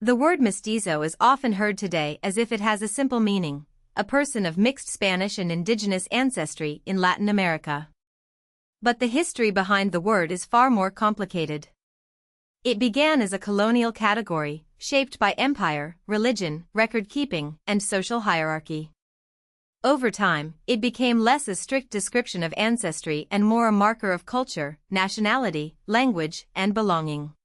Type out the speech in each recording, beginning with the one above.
The word mestizo is often heard today as if it has a simple meaning: a person of mixed Spanish and indigenous ancestry in Latin America. But the history behind the word is far more complicated. It began as a colonial category, shaped by empire, religion, record-keeping, and social hierarchy. Over time, it became less a strict description of ancestry and more a marker of culture, nationality, language, and belonging.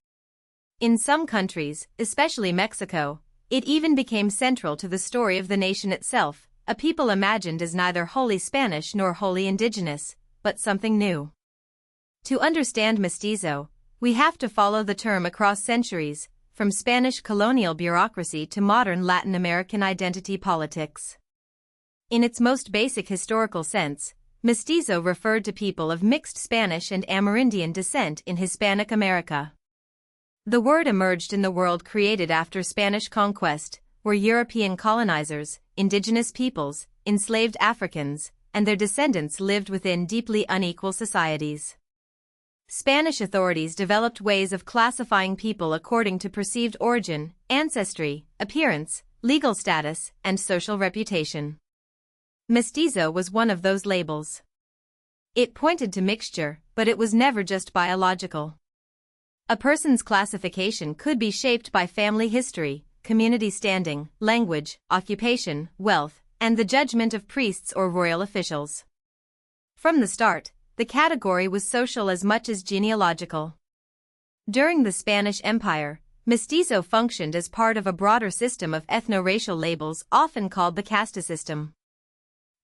In some countries, especially Mexico, it even became central to the story of the nation itself, a people imagined as neither wholly Spanish nor wholly indigenous, but something new. To understand mestizo, we have to follow the term across centuries, from Spanish colonial bureaucracy to modern Latin American identity politics. In its most basic historical sense, mestizo referred to people of mixed Spanish and Amerindian descent in Hispanic America. The word emerged in the world created after Spanish conquest, where European colonizers, indigenous peoples, enslaved Africans, and their descendants lived within deeply unequal societies. Spanish authorities developed ways of classifying people according to perceived origin, ancestry, appearance, legal status, and social reputation. Mestizo was one of those labels. It pointed to mixture, but it was never just biological. A person's classification could be shaped by family history, community standing, language, occupation, wealth, and the judgment of priests or royal officials. From the start, the category was social as much as genealogical. During the Spanish Empire, mestizo functioned as part of a broader system of ethno-racial labels often called the casta system.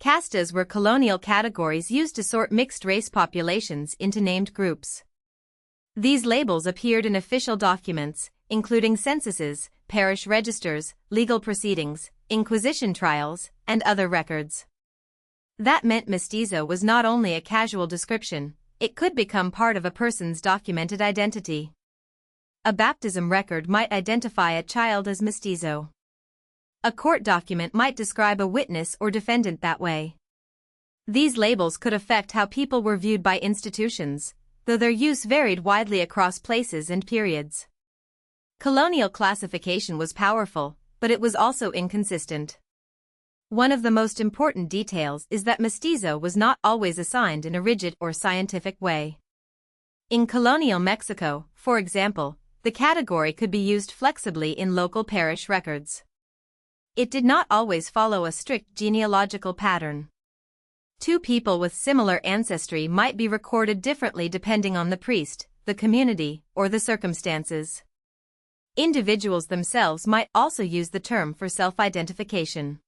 Castas were colonial categories used to sort mixed-race populations into named groups. These labels appeared in official documents, including censuses, parish registers, legal proceedings, Inquisition trials, and other records. That meant mestizo was not only a casual description, it could become part of a person's documented identity. A baptism record might identify a child as mestizo. A court document might describe a witness or defendant that way. These labels could affect how people were viewed by institutions, though their use varied widely across places and periods. Colonial classification was powerful, but it was also inconsistent. One of the most important details is that mestizo was not always assigned in a rigid or scientific way. In colonial Mexico, for example, the category could be used flexibly in local parish records. It did not always follow a strict genealogical pattern. Two people with similar ancestry might be recorded differently depending on the priest, the community, or the circumstances. Individuals themselves might also use the term for self-identification.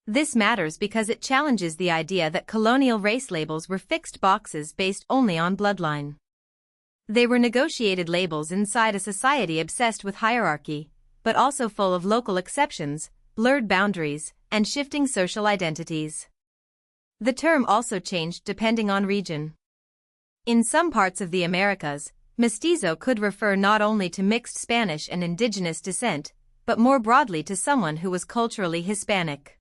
This matters because it challenges the idea that colonial race labels were fixed boxes based only on bloodline. They were negotiated labels inside a society obsessed with hierarchy, but also full of local exceptions, blurred boundaries, and shifting social identities. The term also changed depending on region. In some parts of the Americas, mestizo could refer not only to mixed Spanish and indigenous descent, but more broadly to someone who was culturally Hispanic.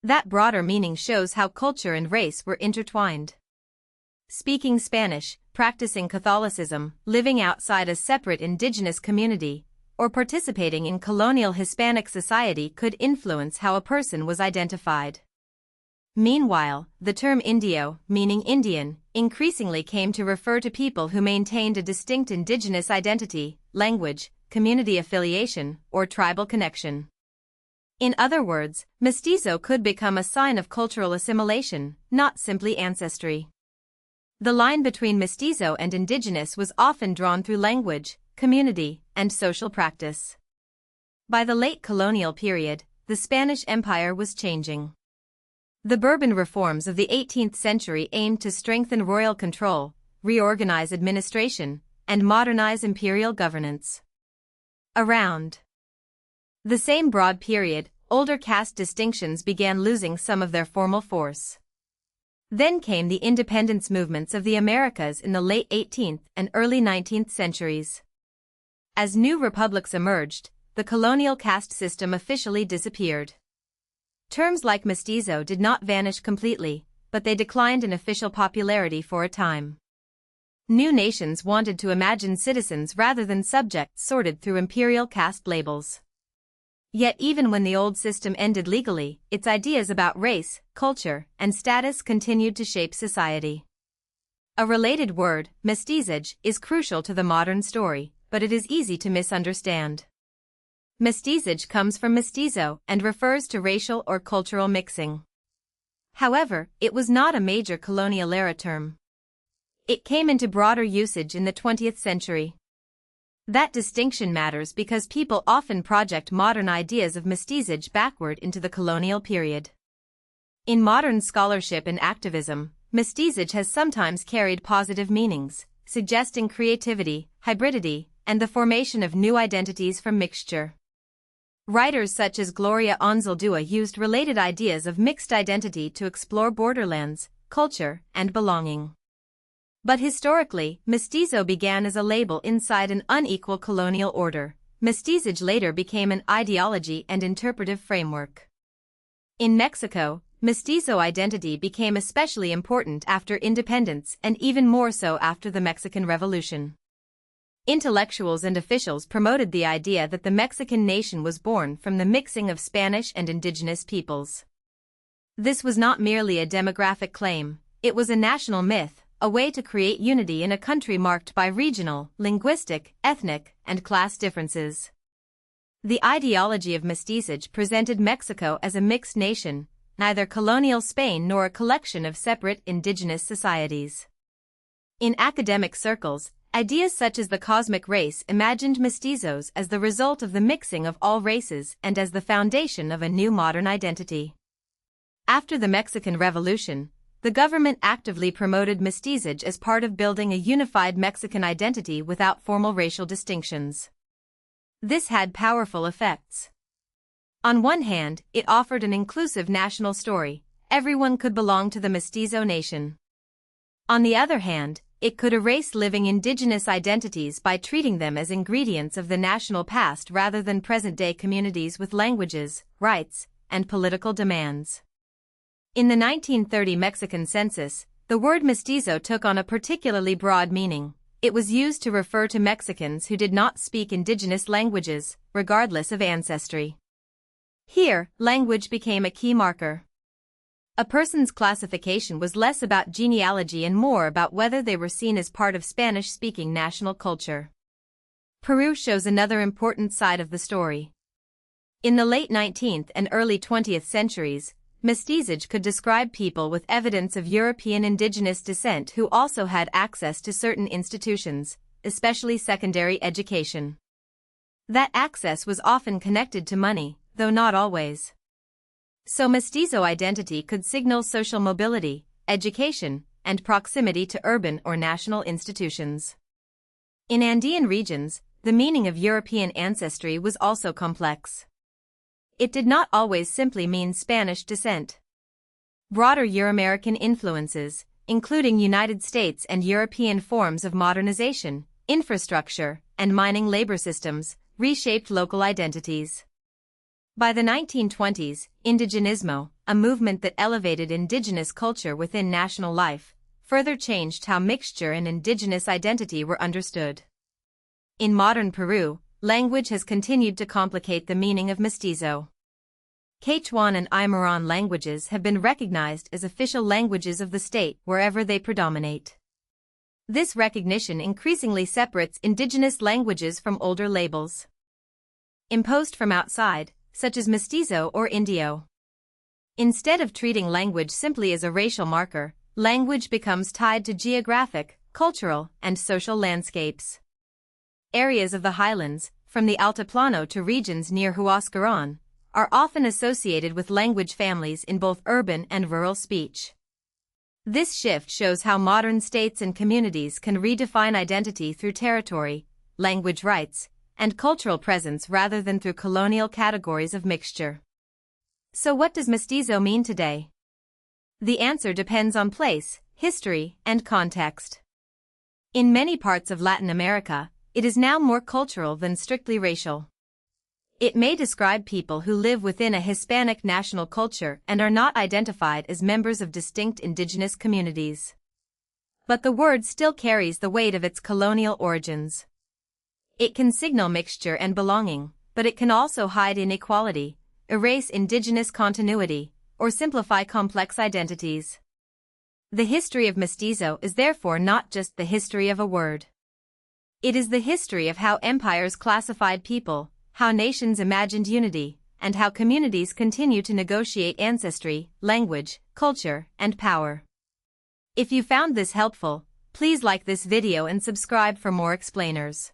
That broader meaning shows how culture and race were intertwined. Speaking Spanish, practicing Catholicism, living outside a separate indigenous community, or participating in colonial Hispanic society could influence how a person was identified. Meanwhile, the term indio, meaning Indian, increasingly came to refer to people who maintained a distinct indigenous identity, language, community affiliation, or tribal connection. In other words, mestizo could become a sign of cultural assimilation, not simply ancestry. The line between mestizo and indigenous was often drawn through language, community, and social practice. By the late colonial period, the Spanish Empire was changing. The Bourbon reforms of the 18th century aimed to strengthen royal control, reorganize administration, and modernize imperial governance. Around the same broad period, older caste distinctions began losing some of their formal force. Then came the independence movements of the Americas in the late 18th and early 19th centuries. As new republics emerged, the colonial caste system officially disappeared. Terms like mestizo did not vanish completely, but they declined in official popularity for a time. New nations wanted to imagine citizens rather than subjects sorted through imperial caste labels. Yet even when the old system ended legally, its ideas about race, culture, and status continued to shape society. A related word, mestizage, is crucial to the modern story, but it is easy to misunderstand. Mestizage comes from mestizo and refers to racial or cultural mixing. However, it was not a major colonial-era term. It came into broader usage in the 20th century. That distinction matters because people often project modern ideas of mestizage backward into the colonial period. In modern scholarship and activism, mestizage has sometimes carried positive meanings, suggesting creativity, hybridity, and the formation of new identities from mixture. Writers such as Gloria Anzaldúa used related ideas of mixed identity to explore borderlands, culture, and belonging. But historically, mestizo began as a label inside an unequal colonial order. Mestizage later became an ideology and interpretive framework. In Mexico, mestizo identity became especially important after independence and even more so after the Mexican Revolution. Intellectuals and officials promoted the idea that the Mexican nation was born from the mixing of Spanish and indigenous peoples. This was not merely a demographic claim, it was a national myth, a way to create unity in a country marked by regional, linguistic, ethnic, and class differences. The ideology of mestizage presented Mexico as a mixed nation, neither colonial Spain nor a collection of separate indigenous societies. In academic circles, ideas such as the cosmic race imagined mestizos as the result of the mixing of all races and as the foundation of a new modern identity. After the Mexican Revolution, the government actively promoted mestizage as part of building a unified Mexican identity without formal racial distinctions. This had powerful effects. On one hand, it offered an inclusive national story, everyone could belong to the mestizo nation. On the other hand, it could erase living indigenous identities by treating them as ingredients of the national past rather than present-day communities with languages, rights, and political demands. In the 1930 Mexican census, the word mestizo took on a particularly broad meaning. It was used to refer to Mexicans who did not speak indigenous languages, regardless of ancestry. Here, language became a key marker. A person's classification was less about genealogy and more about whether they were seen as part of Spanish-speaking national culture. Peru shows another important side of the story. In the late 19th and early 20th centuries, mestizage could describe people with evidence of European indigenous descent who also had access to certain institutions, especially secondary education. That access was often connected to money, though not always. So mestizo identity could signal social mobility, education, and proximity to urban or national institutions. In Andean regions, the meaning of European ancestry was also complex. It did not always simply mean Spanish descent. Broader Euro-American influences, including United States and European forms of modernization, infrastructure, and mining labor systems, reshaped local identities. By the 1920s, indigenismo, a movement that elevated indigenous culture within national life, further changed how mixture and indigenous identity were understood. In modern Peru, language has continued to complicate the meaning of mestizo. Quechuan and Aymaran languages have been recognized as official languages of the state wherever they predominate. This recognition increasingly separates indigenous languages from older labels imposed from outside, such as mestizo or indio. Instead of treating language simply as a racial marker, language becomes tied to geographic, cultural, and social landscapes. Areas of the highlands, from the Altiplano to regions near Huascarán, are often associated with language families in both urban and rural speech. This shift shows how modern states and communities can redefine identity through territory, language rights, and cultural presence rather than through colonial categories of mixture. So what does mestizo mean today? The answer depends on place, history, and context. In many parts of Latin America, it is now more cultural than strictly racial. It may describe people who live within a Hispanic national culture and are not identified as members of distinct indigenous communities. But the word still carries the weight of its colonial origins. It can signal mixture and belonging, but it can also hide inequality, erase indigenous continuity, or simplify complex identities. The history of mestizo is therefore not just the history of a word. It is the history of how empires classified people, how nations imagined unity, and how communities continue to negotiate ancestry, language, culture, and power. If you found this helpful, please like this video and subscribe for more explainers.